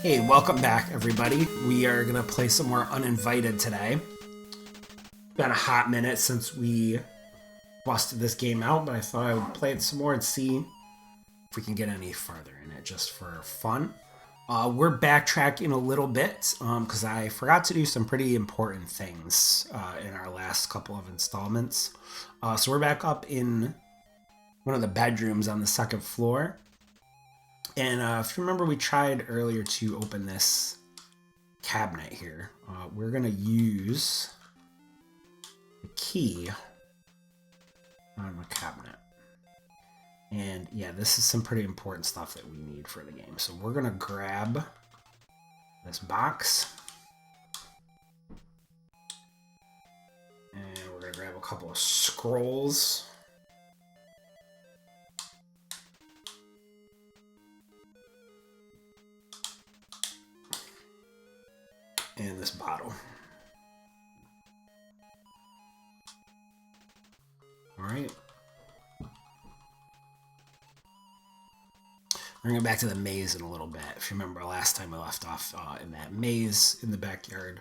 Hey, welcome back, everybody. We are going to play some more Uninvited today. Been a hot minute since we busted this game out, but I thought I would play it some more and see if we can get any farther in it just for fun. We're backtracking a little bit because I forgot to do some pretty important things in our last couple of installments. So we're back up in one of the bedrooms on the second floor. And if you remember, we tried earlier to open this cabinet here. We're going to use the key on the cabinet. And yeah, this is some pretty important stuff that we need for the game. So we're going to grab this box. And we're going to grab a couple of scrolls. And this bottle. All right. We're going to go back to the maze in a little bit. If you remember last time we left off in that maze in the backyard.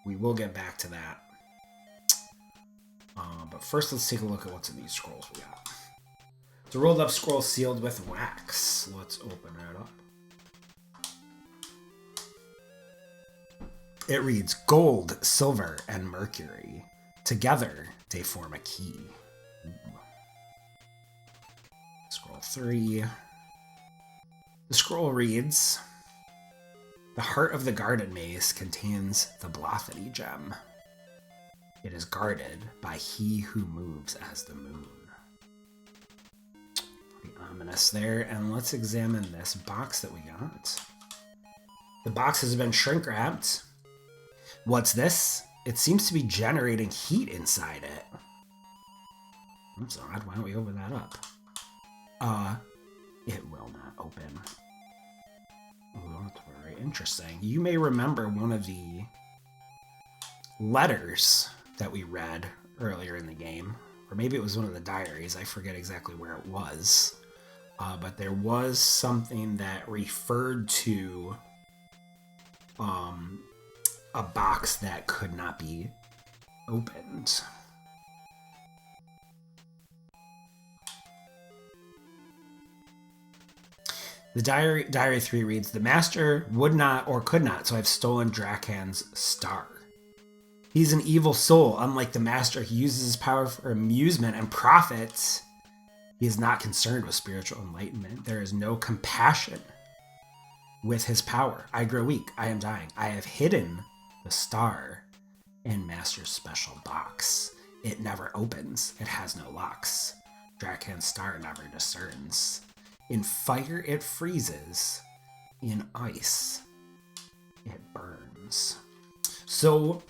We will get back to that. But first, let's take a look at what's in these scrolls we got. It's a rolled up scroll sealed with wax. Let's open it up. It reads, gold, silver, and mercury. Together, they form a key. Scroll 3. The scroll reads, the heart of the guarded maze contains the Blothany gem. It is guarded by he who moves as the moon. Pretty ominous there. And let's examine this box that we got. The box has been shrink wrapped. What's this? It seems to be generating heat inside it. That's odd. Why don't we open that up? It will not open. Oh, that's very interesting. You may remember one of the letters that we read earlier in the game. Or maybe it was one of the diaries. I forget exactly where it was. But there was something that referred to a box that could not be opened. The diary 3 reads, the master would not or could not, so I've stolen Drakan's star. He's an evil soul. Unlike the master, he uses his power for amusement and profit. He is not concerned with spiritual enlightenment. There is no compassion with his power. I grow weak. I am dying. I have hidden the star in Master's special box. It never opens. It has no locks. Drakan's star never discerns. In fire, it freezes. In ice, it burns. So,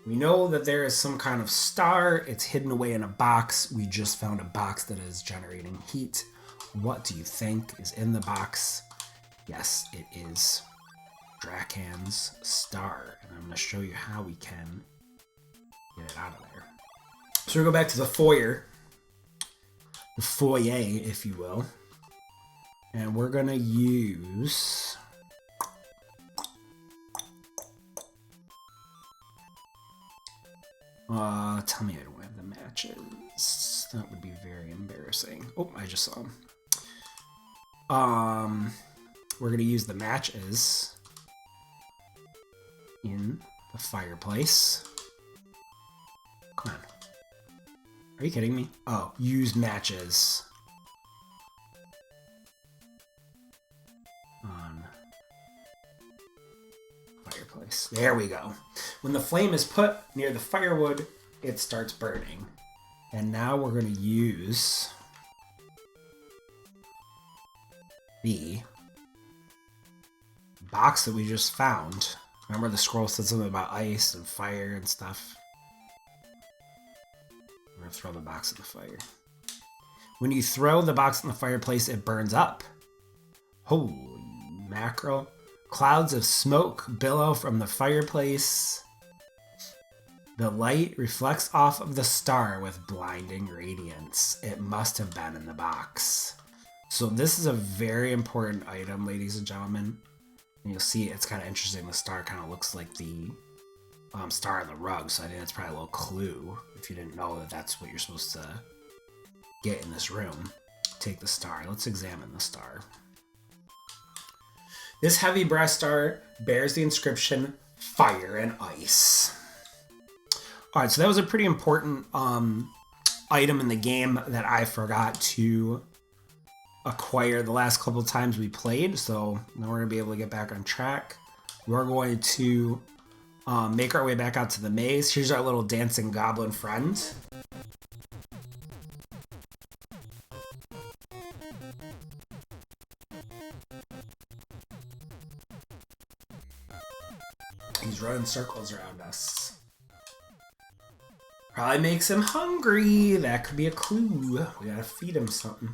we know that there is some kind of star. It's hidden away in a box. We just found a box that is generating heat. What do you think is in the box? Yes, it is Drakan's star. And I'm going to show you how we can get it out of there. So we go back to the foyer. The foyer, if you will. And we're going to use... tell me I don't have the matches. That would be very embarrassing. Oh, I just saw them. We're going to use the matches in the fireplace. Come on. Are you kidding me? Oh, use matches on fireplace. There we go. When the flame is put near the firewood, it starts burning. And now we're going to use the box that we just found. Remember the scroll said something about ice and fire and stuff? We're going to throw the box in the fire. When you throw the box in the fireplace, it burns up. Holy mackerel. Clouds of smoke billow from the fireplace. The light reflects off of the star with blinding radiance. It must have been in the box. So this is a very important item, ladies and gentlemen. And you'll see it's kind of interesting. The star kind of looks like the star on the rug, so I think that's probably a little clue if you didn't know that that's what you're supposed to get in this room. Take the star. Let's examine the star. This heavy brass star bears the inscription Fire and Ice. Alright, so that was a pretty important item in the game that I forgot to acquire the last couple of times we played, so now we're going to be able to get back on track. We're going to make our way back out to the maze. Here's our little dancing goblin friend. He's running circles around us. Probably makes him hungry. That could be a clue. We gotta feed him something.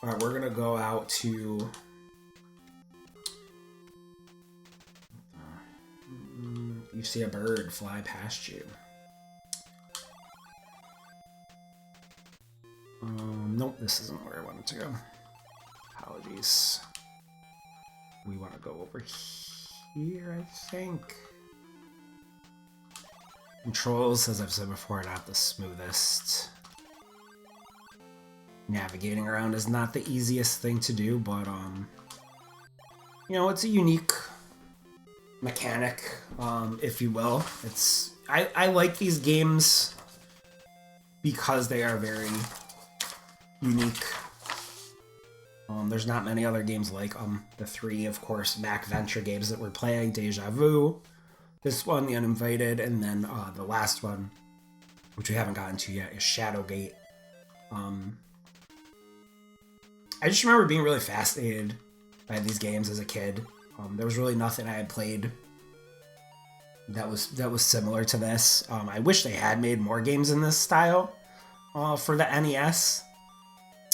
Alright, we're gonna go out to... You see a bird fly past you. Nope, this isn't where I wanted to go. Apologies. We want to go over here, I think. Controls, as I've said before, not the smoothest. Navigating around is not the easiest thing to do, but you know, it's a unique mechanic, if you will. It's I like these games because they are very unique. There's not many other games like the three, of course, Mac Venture games that we're playing: Deja Vu, this one, the Uninvited, and then the last one, which we haven't gotten to yet, is Shadowgate. I just remember being really fascinated by these games as a kid. There was really nothing I had played that was similar to this. I wish they had made more games in this style for the NES.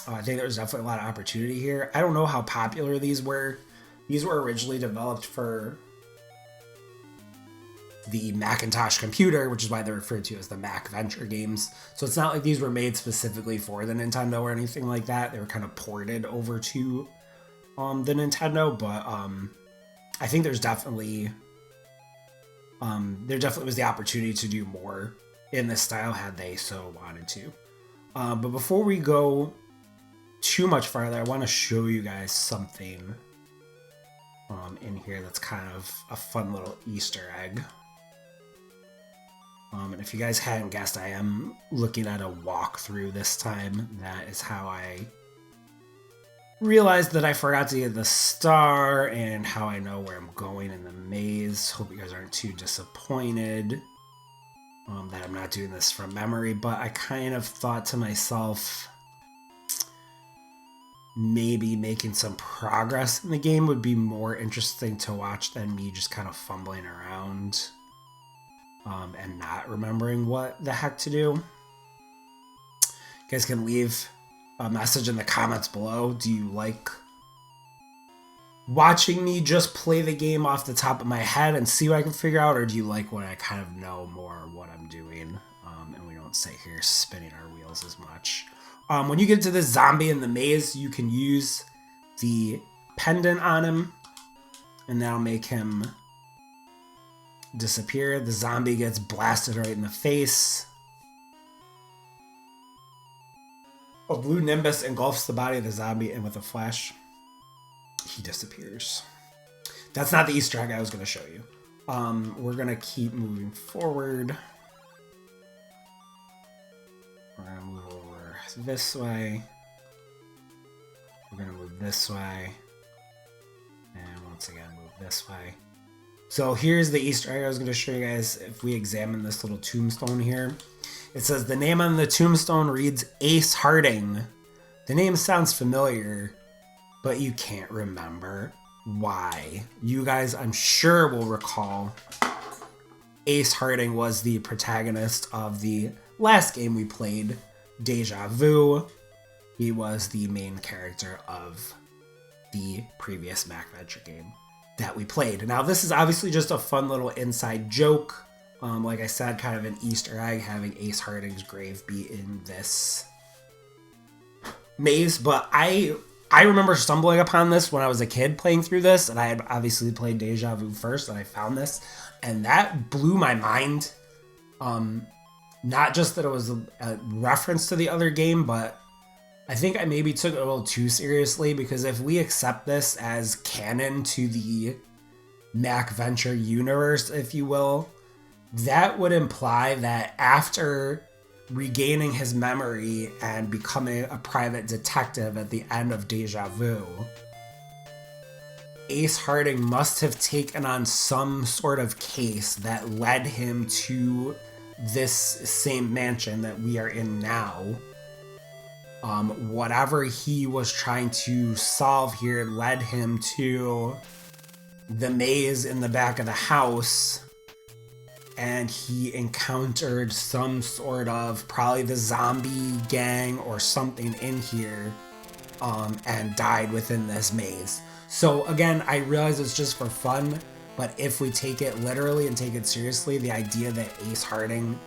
I think there was definitely a lot of opportunity here. I don't know how popular these were. These were originally developed for the Macintosh computer, which is why they're referred to as the Mac Venture games. So it's not like these were made specifically for the Nintendo or anything like that. They were kind of ported over to the Nintendo, but I think there's definitely there definitely was the opportunity to do more in this style had they so wanted to. But before we go too much farther, I want to show you guys something in here that's kind of a fun little Easter egg. And if you guys hadn't guessed, I am looking at a walkthrough this time. That is how I realized that I forgot to get the star and how I know where I'm going in the maze. Hope you guys aren't too disappointed that I'm not doing this from memory, but I kind of thought to myself, maybe making some progress in the game would be more interesting to watch than me just kind of fumbling around and not remembering what the heck to do. You guys can leave a message in the comments below. Do you like watching me just play the game off the top of my head and see what I can figure out, or do you like when I kind of know more what I'm doing and we don't sit here spinning our wheels as much? When you get to this zombie in the maze, you can use the pendant on him, and that'll make him disappear. The zombie gets blasted right in the face. A blue nimbus engulfs the body of the zombie, and with a flash, he disappears. That's not the Easter egg I was going to show you. We're going to keep moving forward. We're going to move over this way. We're going to move this way. And once again, move this way. So here's the Easter egg I was going to show you guys. If we examine this little tombstone here, it says the name on the tombstone reads Ace Harding. The name sounds familiar, but you can't remember why. You guys, I'm sure, will recall Ace Harding was the protagonist of the last game we played, Deja Vu. He was the main character of the previous Mac Venture game that we played. Now, this is obviously just a fun little inside joke. Like I said, kind of an Easter egg, having Ace Harding's grave be in this maze, but I remember stumbling upon this when I was a kid playing through this, and I had obviously played Deja Vu first, and I found this, and that blew my mind. Not just that it was a reference to the other game, but I think I maybe took it a little too seriously, because if we accept this as canon to the Mac Venture universe, if you will, that would imply that after regaining his memory and becoming a private detective at the end of Deja Vu, Ace Harding must have taken on some sort of case that led him to this same mansion that we are in now. Whatever he was trying to solve here led him to the maze in the back of the house, and he encountered some sort of, probably the zombie gang or something in here, and died within this maze. So again, I realize it's just for fun, but if we take it literally and take it seriously, the idea that Ace Harding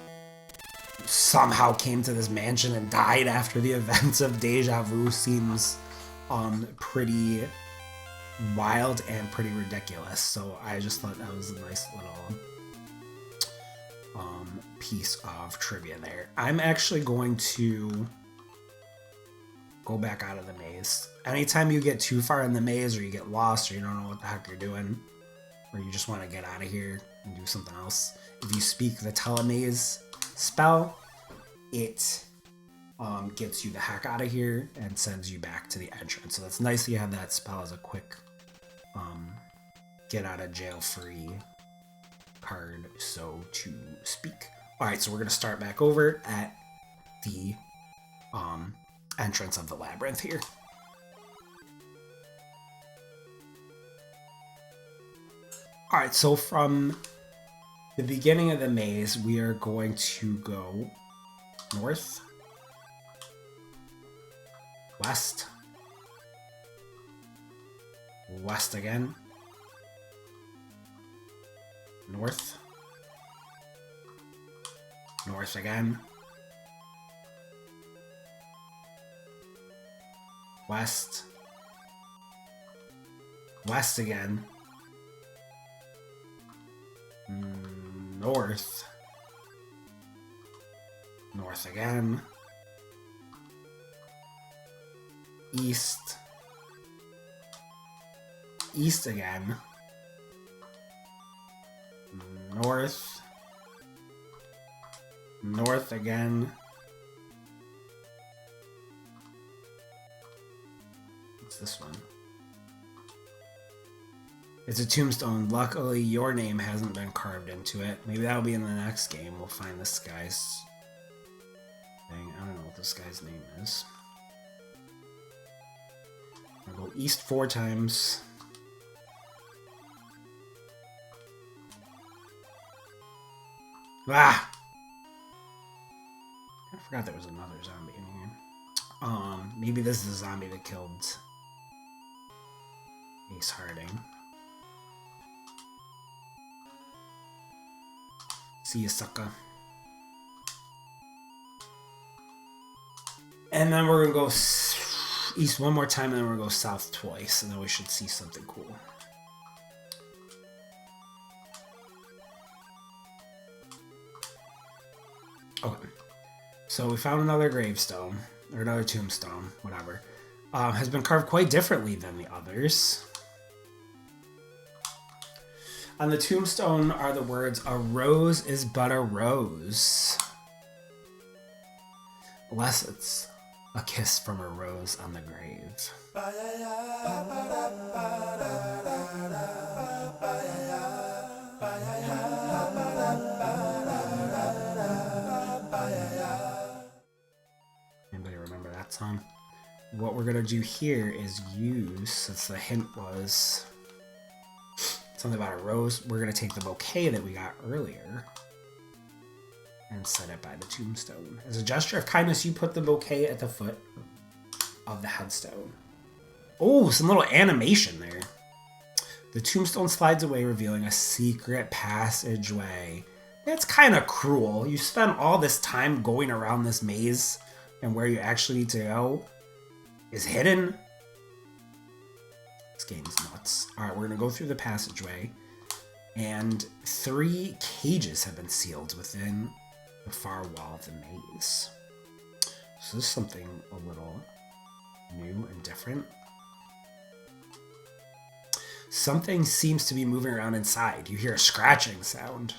somehow came to this mansion and died after the events of Deja Vu seems pretty wild and pretty ridiculous. So I just thought that was a nice little piece of trivia there. I'm actually going to go back out of the maze. Anytime you get too far in the maze, or you get lost, or you don't know what the heck you're doing, or you just want to get out of here and do something else, if you speak the telemaze spell, it gets you the heck out of here and sends you back to the entrance. So that's nice that you have that spell as a quick get out of jail free card, so to speak. Alright, so we're going to start back over at the entrance of the labyrinth here. Alright, so from the beginning of the maze, we are going to go north, west, west again, north, north again, west, west again, north, north again, east, east again, north, north again, what's this one? It's a tombstone. Luckily, your name hasn't been carved into it. Maybe that'll be in the next game. We'll find this guy's thing. I don't know what this guy's name is. I'll go east 4 times. Ah! I forgot there was another zombie in here. Maybe this is the zombie that killed Ace Harding. See ya, sucker. And then we're gonna go east one more time, and then we're gonna go south twice, and then we should see something cool. Okay. So we found another gravestone, or another tombstone, whatever. Has been carved quite differently than the others. On the tombstone are the words, "A rose is but a rose," unless it's a kiss from a rose on the grave. Anybody remember that song? What we're gonna do here is use, since the hint was something about a rose, we're going to take the bouquet that we got earlier and set it by the tombstone. As a gesture of kindness, you put the bouquet at the foot of the headstone. Oh, some little animation there. The tombstone slides away, revealing a secret passageway. That's kind of cruel. You spend all this time going around this maze and where you actually need to go, is hidden. This game's nuts. All right, we're going to go through the passageway. And 3 cages have been sealed within the far wall of the maze. So this is something a little new and different. Something seems to be moving around inside. You hear a scratching sound.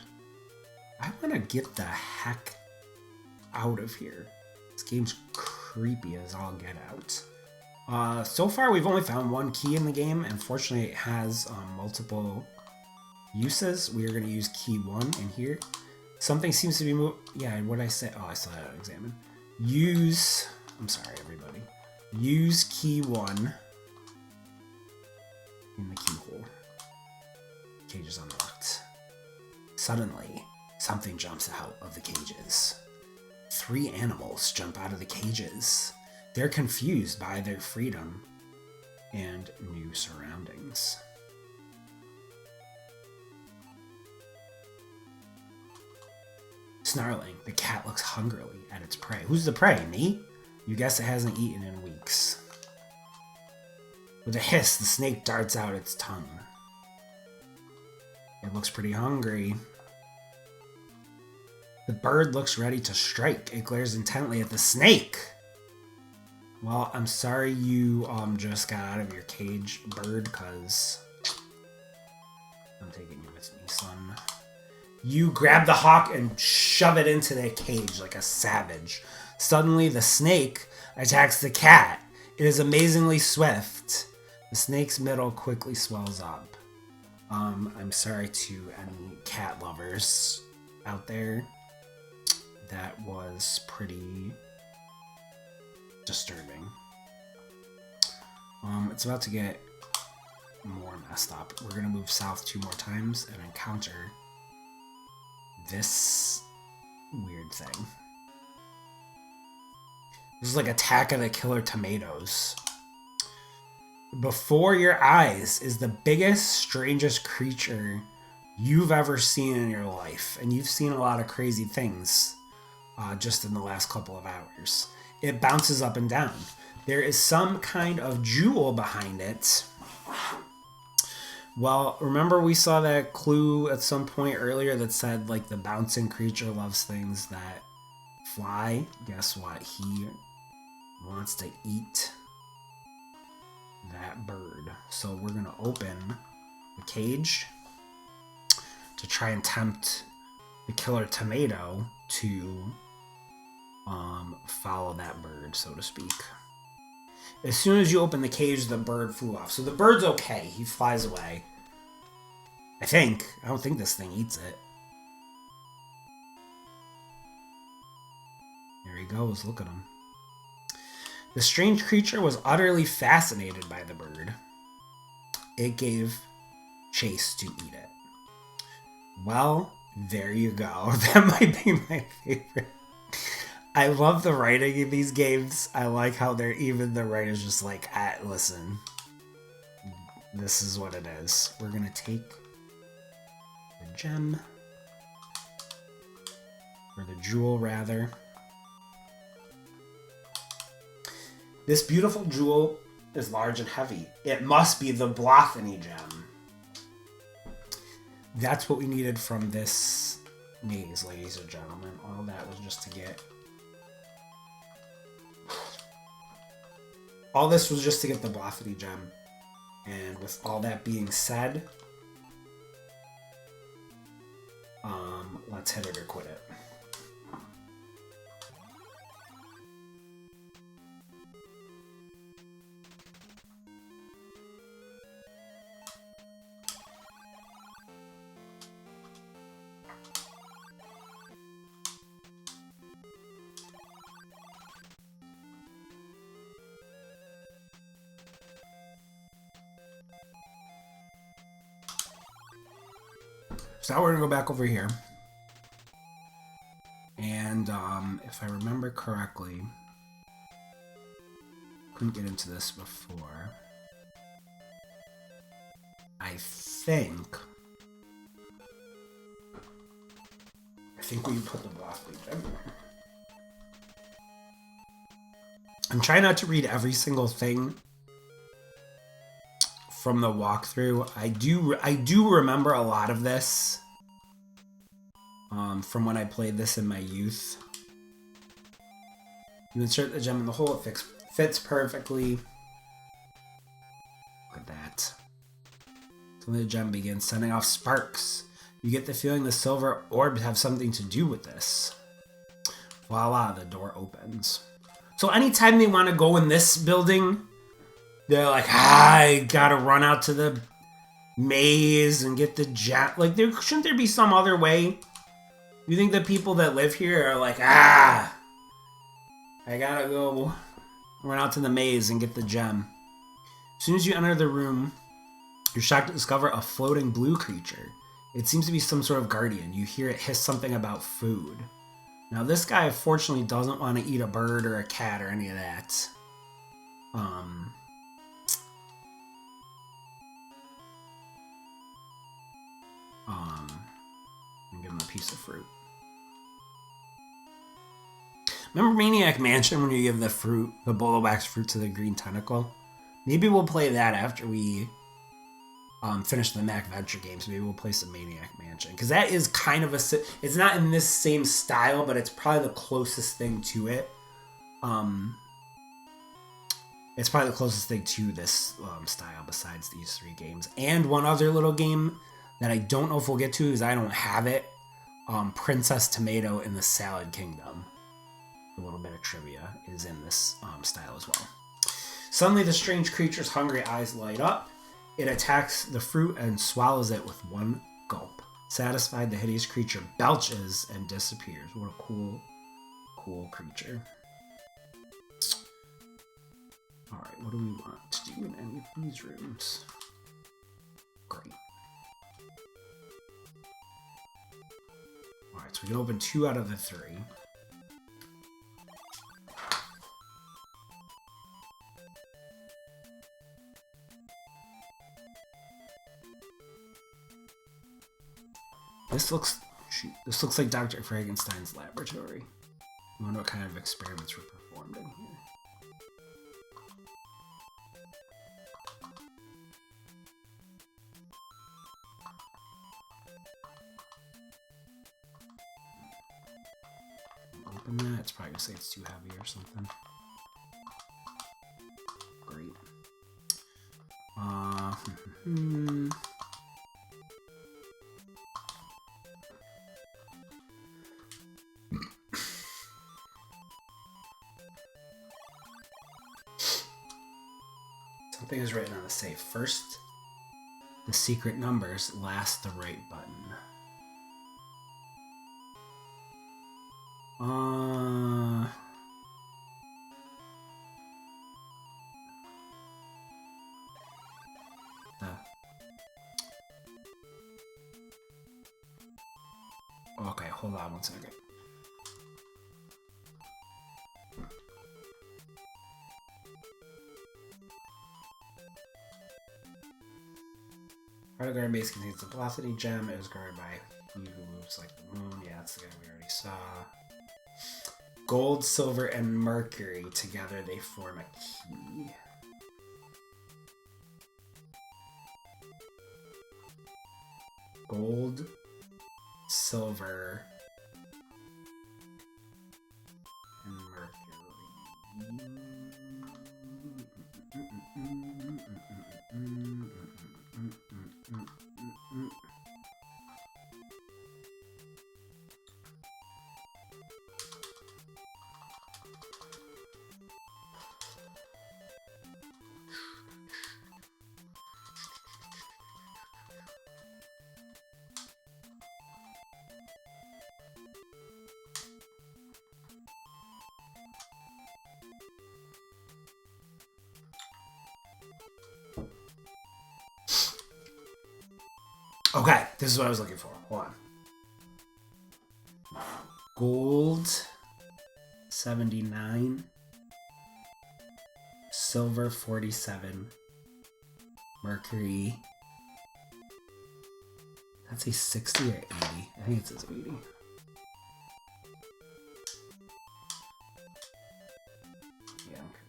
I want to get the heck out of here. This game's creepy as all get out. So far, we've only found 1 key in the game. Unfortunately, it has multiple uses. We are going to use key 1 in here. Something seems to be moving. Yeah, what did I say? Oh, I still had to examine. I'm sorry, everybody. Use key 1 in the keyhole. Cage is unlocked. Suddenly, something jumps out of the cages. 3 animals jump out of the cages. They're confused by their freedom and new surroundings. Snarling, the cat looks hungrily at its prey. Who's the prey? Me? You guess it hasn't eaten in weeks. With a hiss, the snake darts out its tongue. It looks pretty hungry. The bird looks ready to strike. It glares intently at the snake. Well, I'm sorry you just got out of your cage, bird, because I'm taking you with me, son. You grab the hawk and shove it into the cage like a savage. Suddenly, the snake attacks the cat. It is amazingly swift. The snake's middle quickly swells up. I'm sorry to any cat lovers out there. That was pretty disturbing. It's about to get more messed up. We're gonna move south 2 more times and encounter this weird thing. This is like Attack of the Killer Tomatoes. Before your eyes is the biggest, strangest creature you've ever seen in your life. And you've seen a lot of crazy things just in the last couple of hours. It bounces up and down. There is some kind of jewel behind it. Well, remember we saw that clue at some point earlier that said, like, the bouncing creature loves things that fly? Guess what? He wants to eat that bird. So we're going to open the cage to try and tempt the killer tomato to follow that bird, so to speak. As soon as you open the cage, the bird flew off. So the bird's okay. He flies away. I think. I don't think this thing eats it. There he goes. Look at him. The strange creature was utterly fascinated by the bird. It gave chase to eat it. Well, there you go. That might be my favorite. I love the writing in these games. I like how the writer's just like, listen, this is what it is. We're going to take the gem, or the jewel rather. This beautiful jewel is large and heavy. It must be the Blothany gem. That's what we needed from this maze, ladies and gentlemen. All that was just to get... All this was just to get the Blothany gem. And with all that being said, let's hit it or quit it. So now we're going to go back over here. And if I remember correctly, couldn't get into this before. I think we put the Blothany gem there. I'm trying not to read every single thing from the walkthrough. I do remember a lot of this from when I played this in my youth. You insert the gem in the hole, it fits perfectly. Look at that. So the gem begins sending off sparks. You get the feeling the silver orbs have something to do with this. Voila, the door opens. So anytime they want to go in this building, they're like, I gotta run out to the maze and get the gem. Like, shouldn't there be some other way? You think the people that live here are like, I gotta go run out to the maze and get the gem. As soon as you enter the room, you're shocked to discover a floating blue creature. It seems to be some sort of guardian. You hear it hiss something about food. Now, this guy, fortunately, doesn't want to eat a bird or a cat or any of that. And give him a piece of fruit. Remember Maniac Mansion when you give the fruit, the bolo wax fruit to the green tentacle? Maybe we'll play that after we finish the Mac Venture games. Maybe we'll play some Maniac Mansion. Because that is kind of it's not in this same style, but it's probably the closest thing to it. It's probably the closest thing to this style besides these three games. And one other little game that I don't know if we'll get to because I don't have it. Princess Tomato in the Salad Kingdom. A little bit of trivia is in this style as well. Suddenly the strange creature's hungry eyes light up. It attacks the fruit and swallows it with one gulp. Satisfied, the hideous creature belches and disappears. What a cool creature. Alright, what do we want to do in any of these rooms? Great. Alright, so we can open 2 out of the 3. This looks like Dr. Frankenstein's laboratory. I wonder what kind of experiments were performed in here. Open that. It's probably gonna say it's too heavy or something. Great. Something is written on the safe. First, the secret numbers. Last, the right button. Okay, hold on one second. Part of the guard base contains the velocity gem. It was guarded by he who moves like the moon. Yeah, that's the guy we already saw. Gold, silver, and mercury. Together they form a key. Gold, silver, and mercury. Okay, this is what I was looking for. Hold on. Gold, 79. Silver, 47. Mercury. That's a 60 or 80. I think it says 80. Yeah, okay.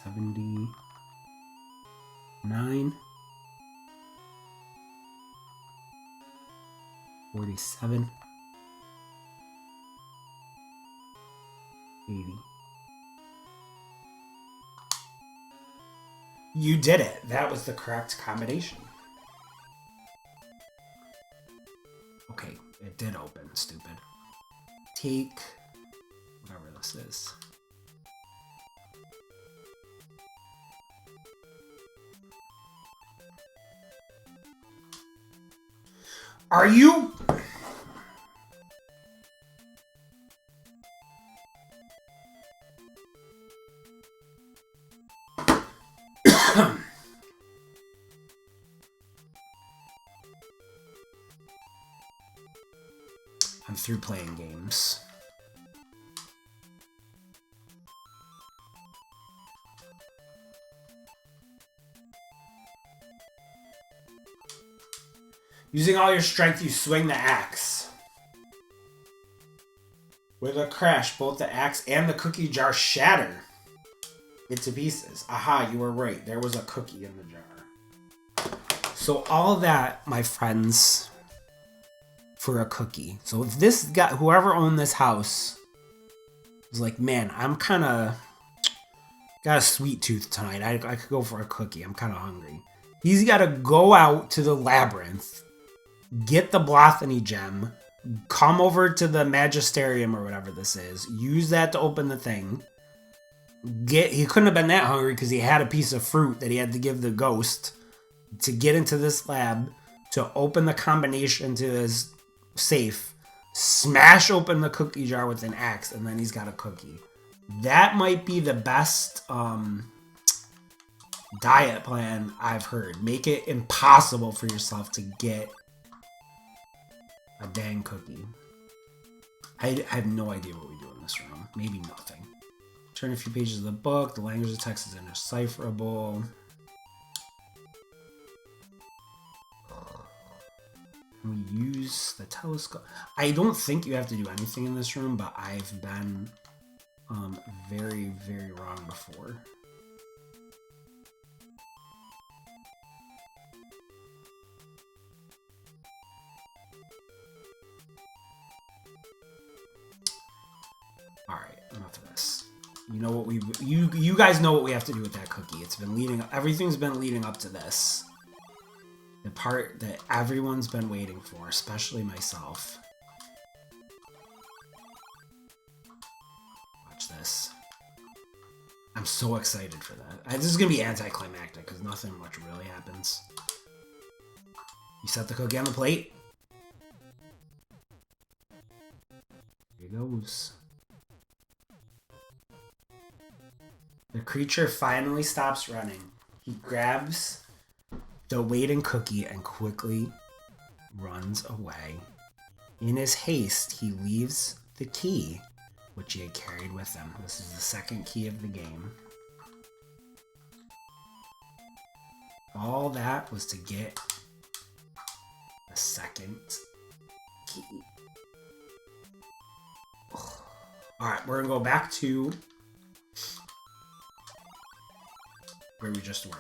79, 47, 80. You did it. That was the correct combination. Okay, it did open, stupid. Take whatever this is. Are you... I'm through playing games. Using all your strength, you swing the axe. With a crash, both the axe and the cookie jar shatter into pieces. Aha, you were right. There was a cookie in the jar. So all that, my friends, for a cookie. So if this guy, whoever owned this house, was like, man, I'm kind of got a sweet tooth tonight. I could go for a cookie. I'm kind of hungry. He's got to go out to the labyrinth, get the Blothany gem, come over to the Magisterium or whatever this is, use that to open the thing. He couldn't have been that hungry because he had a piece of fruit that he had to give the ghost to get into this lab, to open the combination to his safe, smash open the cookie jar with an axe, and then he's got a cookie. That might be the best diet plan I've heard. Make it impossible for yourself to get a dang cookie. I have no idea what we do in this room. Maybe nothing. Turn a few pages of the book. The language of the text is indecipherable. We use the telescope. I don't think you have to do anything in this room, but I've been very, very wrong before. All right, enough of this. You know what you guys know what we have to do with that cookie. It's been leading. Everything's been leading up to this. The part that everyone's been waiting for, especially myself. Watch this. I'm so excited for that. This is going to be anticlimactic because nothing much really happens. You set the cookie on the plate. Here he goes. The creature finally stops running. He grabs the waiting cookie and quickly runs away. In his haste, he leaves the key, which he had carried with him. This is the second key of the game. All that was to get the second key. Alright, we're going to go back to where we just were.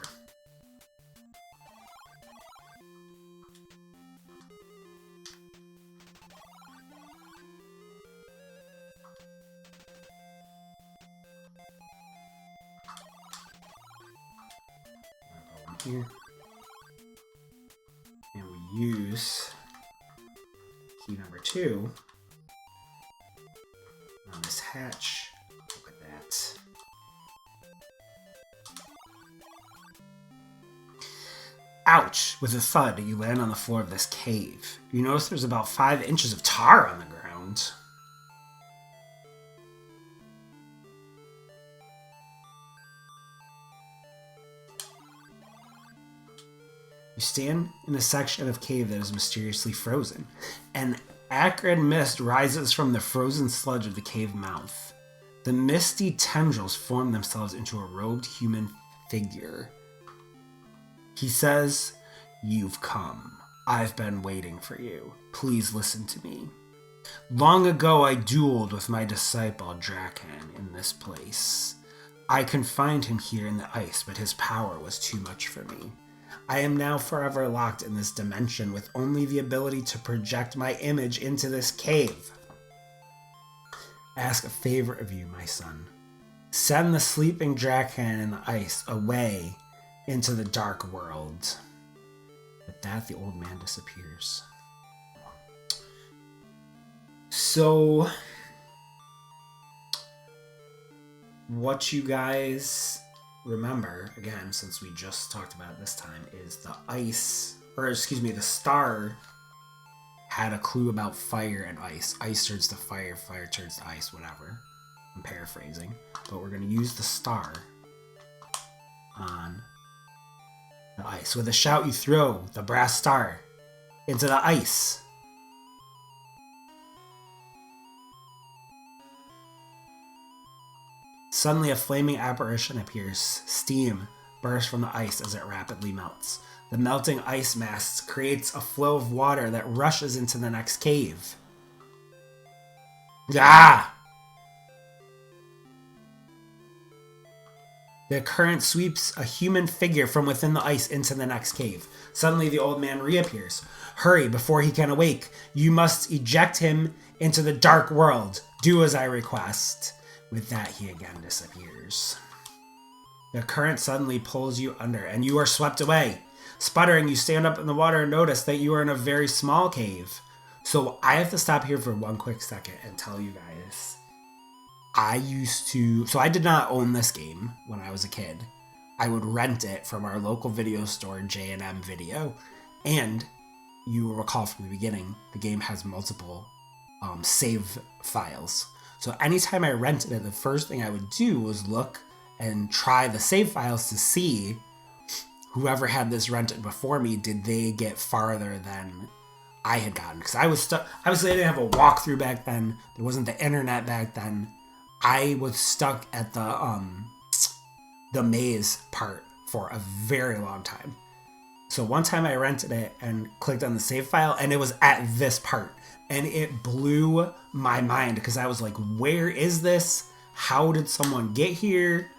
Here. And we use key number 2 on this hatch. Look at that. Ouch! With a thud, you land on the floor of this cave. You notice there's about 5 inches of tar on the ground. You stand in a section of cave that is mysteriously frozen. An acrid mist rises from the frozen sludge of the cave mouth. The misty tendrils form themselves into a robed human figure. He says, "You've come. I've been waiting for you. Please listen to me. Long ago I dueled with my disciple Drakan in this place. I confined him here in the ice, but his power was too much for me. I am now forever locked in this dimension with only the ability to project my image into this cave. Ask a favor of you, my son. Send the sleeping Dracan in the ice away into the dark world. With that, the old man disappears. So, what you guys remember, again, since we just talked about it this time, is the star had a clue about fire and ice. Ice turns to fire, fire turns to ice, whatever. I'm paraphrasing. But we're going to use the star on the ice. With a shout, you throw the brass star into the ice. Suddenly, a flaming apparition appears. Steam bursts from the ice as it rapidly melts. The melting ice mass creates a flow of water that rushes into the next cave. Ah! The current sweeps a human figure from within the ice into the next cave. Suddenly, the old man reappears. Hurry, before he can awake. You must eject him into the dark world. Do as I request. With that, he again disappears. The current suddenly pulls you under, and you are swept away. Sputtering, you stand up in the water and notice that you are in a very small cave. So I have to stop here for one quick second and tell you guys. So I did not own this game when I was a kid. I would rent it from our local video store, J&M Video. And you will recall from the beginning, the game has multiple save files. So anytime I rented it, the first thing I would do was look and try the save files to see whoever had this rented before me, did they get farther than I had gotten? Because I was stuck. Obviously, I didn't have a walkthrough back then. There wasn't the internet back then. I was stuck at the maze part for a very long time. So one time I rented it and clicked on the save file, and it was at this part. And it blew my mind because I was like, where is this? How did someone get here?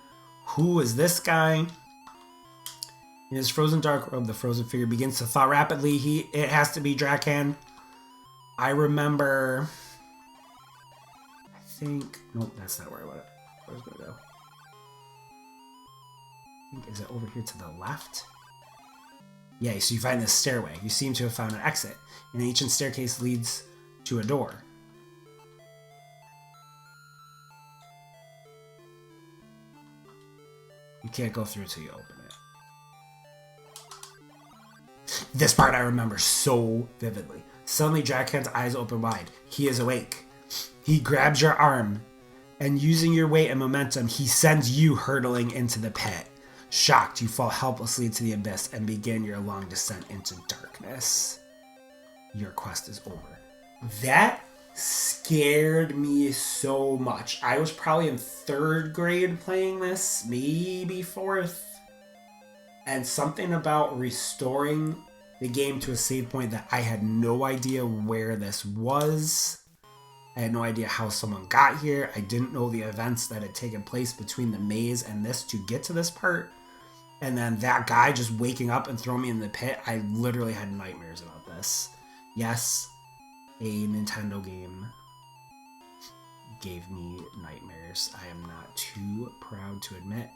Who is this guy? In his frozen dark robe, the frozen figure begins to thaw rapidly. It has to be Dracan. I remember... Nope, that's not where I was going to go. Is it over here to the left? Yeah, so you find this stairway. You seem to have found an exit. An ancient staircase leads to a door. You can't go through until you open it. This part I remember so vividly. Suddenly, Dracan's eyes open wide. He is awake. He grabs your arm, and using your weight and momentum, he sends you hurtling into the pit. Shocked, you fall helplessly to the abyss and begin your long descent into darkness. Your quest is over. That scared me so much. I was probably in 3rd grade playing this, maybe 4th. And something about restoring the game to a save point that I had no idea where this was. I had no idea how someone got here. I didn't know the events that had taken place between the maze and this to get to this part. And then that guy just waking up and throwing me in the pit, I literally had nightmares about this. Yes, a Nintendo game gave me nightmares. I am not too proud to admit.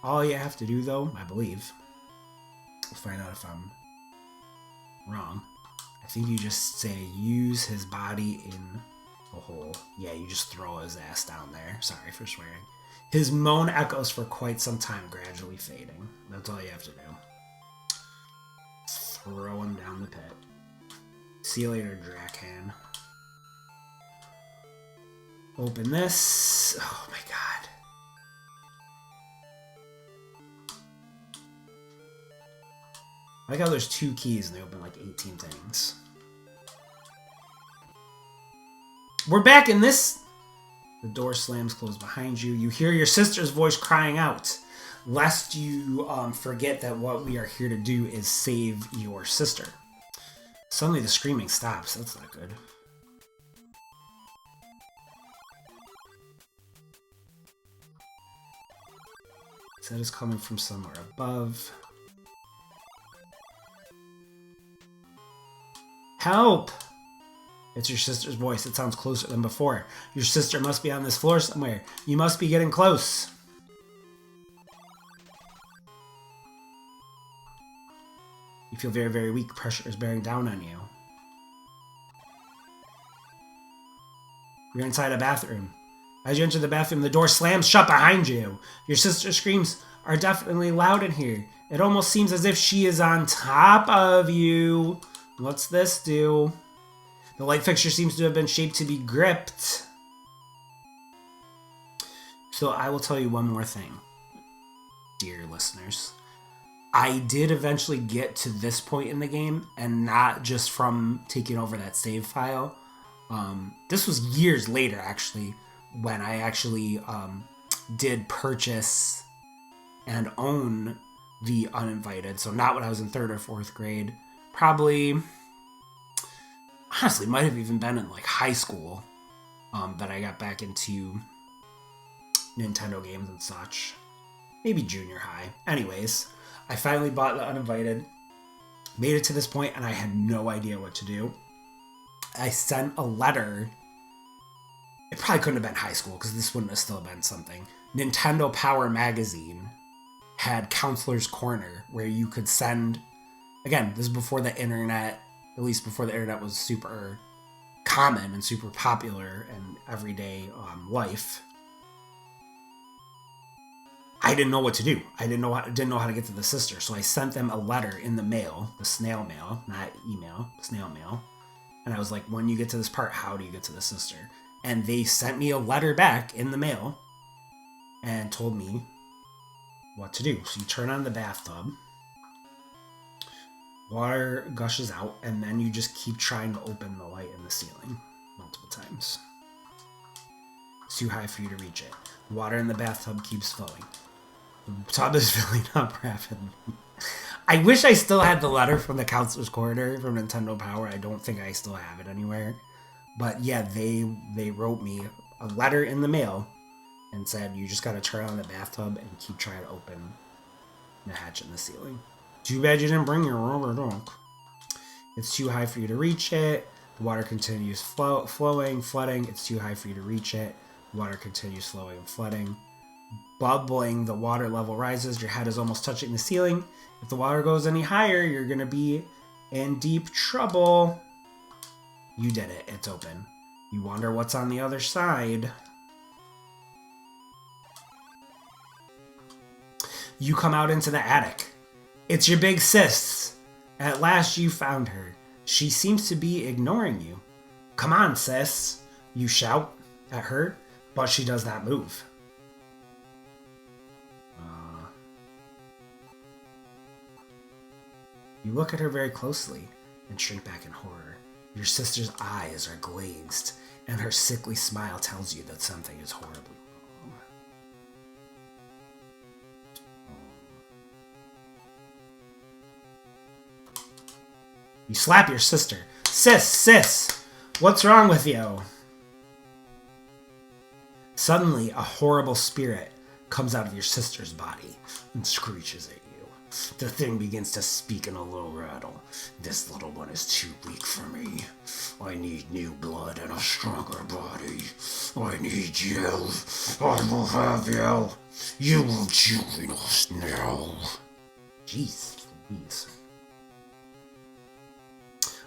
All you have to do, though, I believe, we'll find out if I'm wrong. I think you just say, use his body in a hole. Yeah, you just throw his ass down there. Sorry for swearing. His moan echoes for quite some time, gradually fading. That's all you have to do. Throw him down the pit. See you later, Dracan. Open this. Oh my god. I like how there's 2 keys and they open like 18 things. We're back in this. The door slams closed behind you. You hear your sister's voice crying out, lest you forget that what we are here to do is save your sister. Suddenly the screaming stops. That's not good. That is coming from somewhere above. Help! It's your sister's voice. It sounds closer than before. Your sister must be on this floor somewhere. You must be getting close. You feel very, very weak. Pressure is bearing down on you. You're inside a bathroom. As you enter the bathroom, the door slams shut behind you. Your sister's screams are definitely loud in here. It almost seems as if she is on top of you. What's this do? The light fixture seems to have been shaped to be gripped. So I will tell you one more thing, dear listeners. I did eventually get to this point in the game, and not just from taking over that save file. This was years later, actually, when I actually did purchase and own the Uninvited. So not when I was in 3rd or 4th grade. Probably, honestly, might have even been in like high school that I got back into Nintendo games and such. Maybe junior high. Anyways, I finally bought the Uninvited, made it to this point, and I had no idea what to do. I sent a letter. It probably couldn't have been high school because this wouldn't have still been something. Nintendo Power Magazine had Counselor's Corner where you could send, again, this is before the internet, at least before the internet was super common and super popular in everyday life. I didn't know what to do. I didn't know how to get to the sister. So I sent them a letter in the mail, the snail mail, not email, snail mail. And I was like, when you get to this part, how do you get to the sister? And they sent me a letter back in the mail and told me what to do. So you turn on the bathtub, water gushes out, and then you just keep trying to open the light in the ceiling multiple times. It's too high for you to reach it. Water in the bathtub keeps flowing. The tub is filling up rapidly. I wish I still had the letter from the Counselor's Corner from Nintendo Power. I don't think I still have it anywhere. But yeah, they wrote me a letter in the mail and said, you just gotta turn on the bathtub and keep trying to open the hatch in the ceiling. Too bad you didn't bring your rubber duck. It's too high for you to reach it. The water continues flowing, flooding. It's too high for you to reach it. The water continues flowing and flooding. Bubbling, the water level rises. Your head is almost touching the ceiling. If the water goes any higher, you're going to be in deep trouble. You did it. It's open. You wonder what's on the other side. You come out into the attic. It's your big sis. At last you found her. She seems to be ignoring you. Come on, sis. You shout at her, but she does not move. You look at her very closely and shrink back in horror. Your sister's eyes are glazed, and her sickly smile tells you that something is horribly wrong. You slap your sister. Sis, what's wrong with you? Suddenly, a horrible spirit comes out of your sister's body and screeches at you. The thing begins to speak in a little rattle. This little one is too weak for me. I need new blood and a stronger body. I need you. I will have you. You will join us now. Jeez Louise.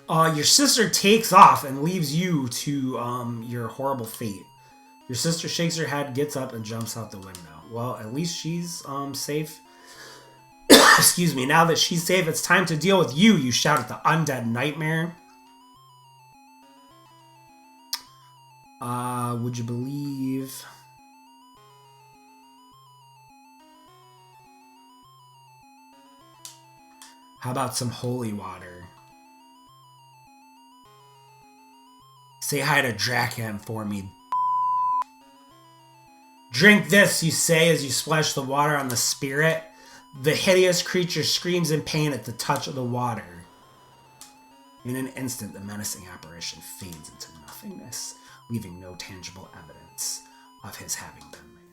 Your sister takes off and leaves you to your horrible fate. Your sister shakes her head, gets up, and jumps out the window. Well, at least she's safe. Excuse me, now that she's safe, it's time to deal with you, you shout at the undead nightmare. Would you believe? How about some holy water? Say hi to Drakan for me. Drink this, you say as you splash the water on the spirit. The hideous creature screams in pain at the touch of the water. In an instant, the menacing apparition fades into nothingness, leaving no tangible evidence of his having been there.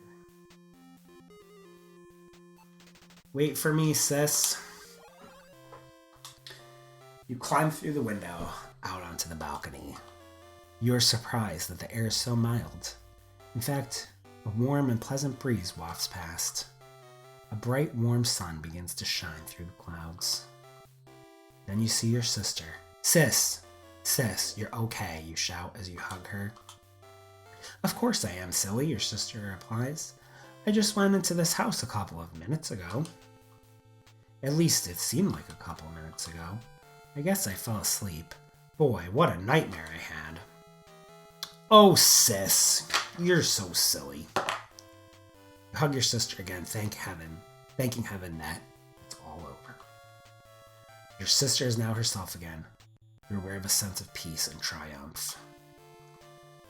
Wait for me, sis. You climb through the window out onto the balcony. You're surprised that the air is so mild. In fact, a warm and pleasant breeze wafts past. A bright, warm sun begins to shine through the clouds. Then you see your sister. Sis! Sis, you're okay, you shout as you hug her. Of course I am, silly, your sister replies. I just went into this house a couple of minutes ago. At least it seemed like a couple minutes ago. I guess I fell asleep. Boy, what a nightmare I had. Oh, sis, you're so silly. You hug your sister again, thanking heaven that it's all over. Your sister is now herself again. You're aware of a sense of peace and triumph.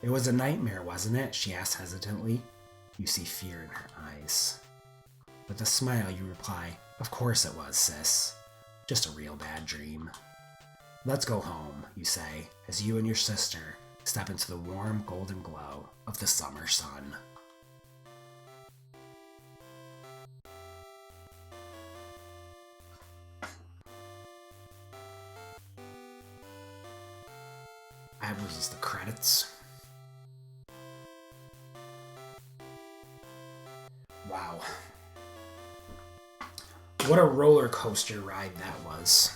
It was a nightmare, wasn't it? She asked hesitantly. You see fear in her eyes. With a smile, you reply, Of course it was, sis. Just a real bad dream. Let's go home, you say, as you and your sister step into the warm golden glow of the summer sun. That was the credits. Wow. What a roller coaster ride that was.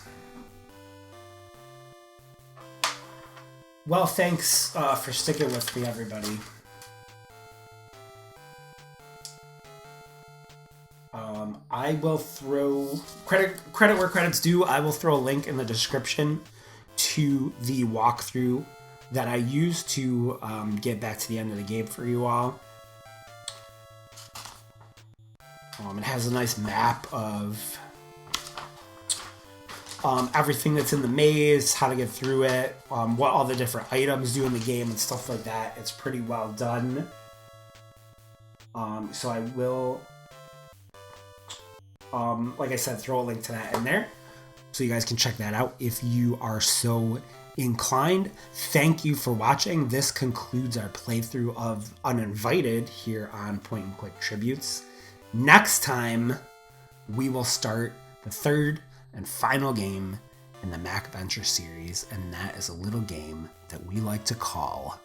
Well, thanks for sticking with me, everybody. I will throw credit where credit's due. I will throw a link in the description to the walkthrough that I used to get back to the end of the game for you all. It has a nice map of everything that's in the maze, how to get through it, what all the different items do in the game and stuff like that. It's pretty well done. So I will, like I said, throw a link to that in there so you guys can check that out if you are so inclined. Thank you for watching. This concludes our playthrough of Uninvited here on Point and Click Tributes. Next time, we will start the third and final game in the Mac Venture series, and that is a little game that we like to call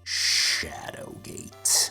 Shadowgate.